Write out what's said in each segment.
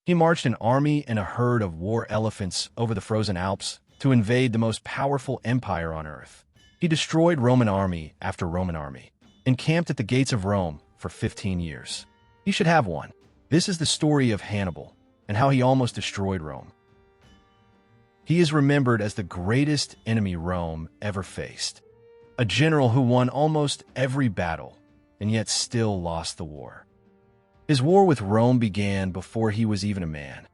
He marched an army and a herd of war elephants over the frozen Alps to invade the most powerful empire on earth. He destroyed Roman army after Roman army, encamped at the gates of Rome for 15 years. He should have one. This is the story of Hannibal and how he almost destroyed Rome. He is remembered as the greatest enemy Rome ever faced, a general who won almost every battle and yet still lost the war. His war with Rome began before he was even a man.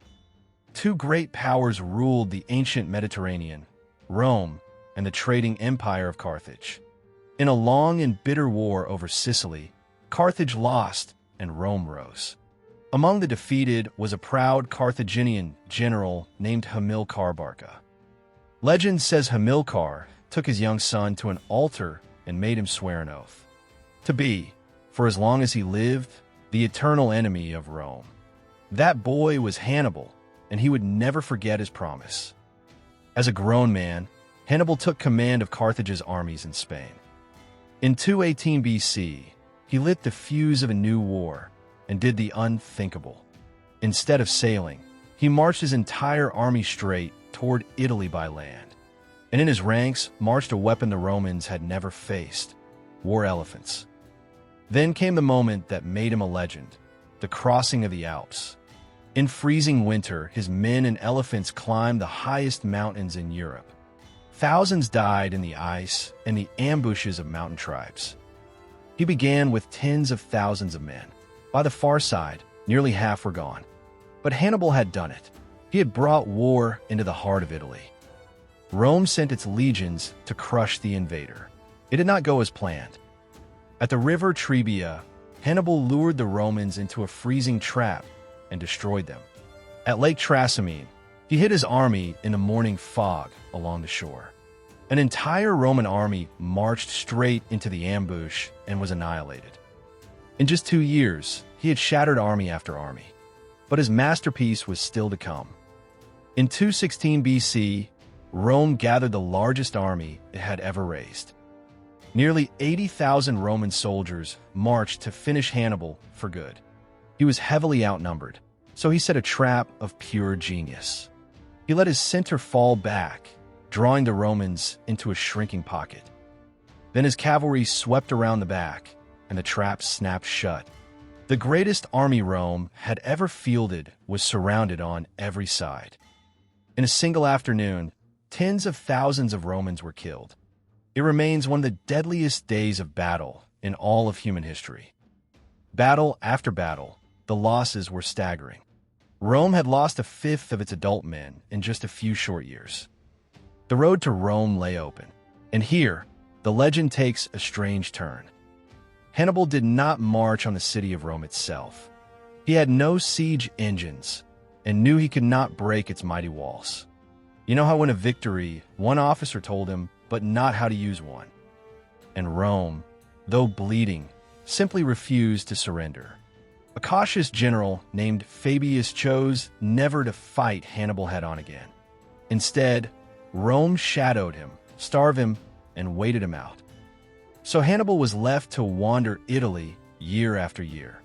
Two great powers ruled the ancient Mediterranean, Rome and the trading empire of Carthage. In a long and bitter war over Sicily, Carthage lost and Rome rose. Among the defeated was a proud Carthaginian general named Hamilcar Barca. Legend says Hamilcar took his young son to an altar and made him swear an oath to be, for as long as he lived, the eternal enemy of Rome. That boy was Hannibal, and he would never forget his promise. As a grown man, Hannibal took command of Carthage's armies in Spain. In 218 BC, he lit the fuse of a new war and did the unthinkable. Instead of sailing, he marched his entire army straight toward Italy by land, and in his ranks marched a weapon the Romans had never faced: war elephants. Then came the moment that made him a legend: the crossing of the Alps. In freezing winter, his men and elephants climbed the highest mountains in Europe. Thousands died in the ice and the ambushes of mountain tribes. He began with tens of thousands of men. By the far side, nearly half were gone. But Hannibal had done it. He had brought war into the heart of Italy. Rome sent its legions to crush the invader. It did not go as planned. At the river Trebia, Hannibal lured the Romans into a freezing trap and destroyed them. At Lake Trasimene, he hid his army in the morning fog along the shore. An entire Roman army marched straight into the ambush and was annihilated. In just 2 years, he had shattered army after army. But his masterpiece was still to come. In 216 BC, Rome gathered the largest army it had ever raised. Nearly 80,000 Roman soldiers marched to finish Hannibal for good. He was heavily outnumbered, so he set a trap of pure genius. He let his center fall back, drawing the Romans into a shrinking pocket. Then his cavalry swept around the back, and the trap snapped shut. The greatest army Rome had ever fielded was surrounded on every side. In a single afternoon, tens of thousands of Romans were killed. It remains one of the deadliest days of battle in all of human history. Battle after battle, the losses were staggering. Rome had lost a fifth of its adult men in just a few short years. The road to Rome lay open, and here, the legend takes a strange turn. Hannibal did not march on the city of Rome itself. He had no siege engines and knew he could not break its mighty walls. You know how when a victory, one officer told him, but not how to use one. And Rome, though bleeding, simply refused to surrender. A cautious general named Fabius chose never to fight Hannibal head-on again. Instead, Rome shadowed him, starved him, and waited him out. So Hannibal was left to wander Italy year after year.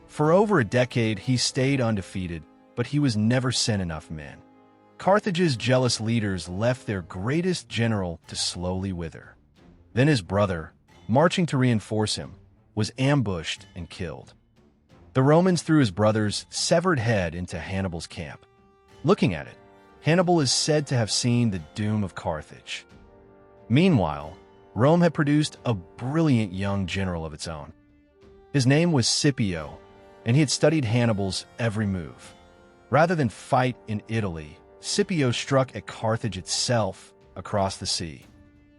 For over a decade, he stayed undefeated, but he was never sent enough men. Carthage's jealous leaders left their greatest general to slowly wither. Then his brother, marching to reinforce him, was ambushed and killed. The Romans threw his brother's severed head into Hannibal's camp. Looking at it, Hannibal is said to have seen the doom of Carthage. Meanwhile, Rome had produced a brilliant young general of its own. His name was Scipio, and he had studied Hannibal's every move. Rather than fight in Italy, Scipio struck at Carthage itself across the sea.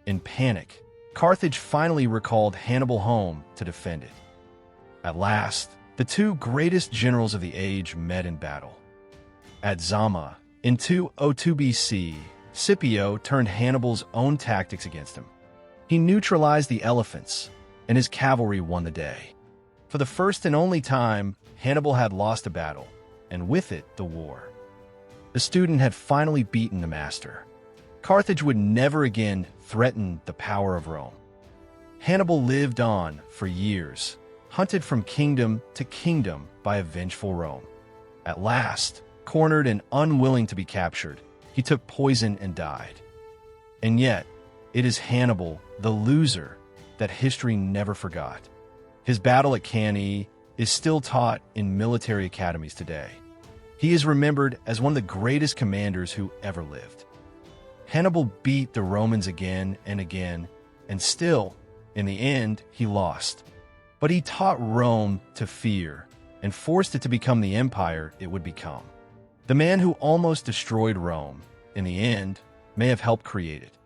In panic, Carthage finally recalled Hannibal home to defend it. At last, the two greatest generals of the age met in battle. At Zama, in 202 BC, Scipio turned Hannibal's own tactics against him. He neutralized the elephants, and his cavalry won the day. For the first and only time, Hannibal had lost a battle, and with it, the war. The student had finally beaten the master. Carthage would never again threaten the power of Rome. Hannibal lived on for years, hunted from kingdom to kingdom by a vengeful Rome. At last, cornered and unwilling to be captured, he took poison and died. And yet, it is Hannibal, the loser, that history never forgot. His battle at Cannae is still taught in military academies today. He is remembered as one of the greatest commanders who ever lived. Hannibal beat the Romans again and again, and still, in the end, he lost. But he taught Rome to fear and forced it to become the empire it would become. The man who almost destroyed Rome, in the end, may have helped create it.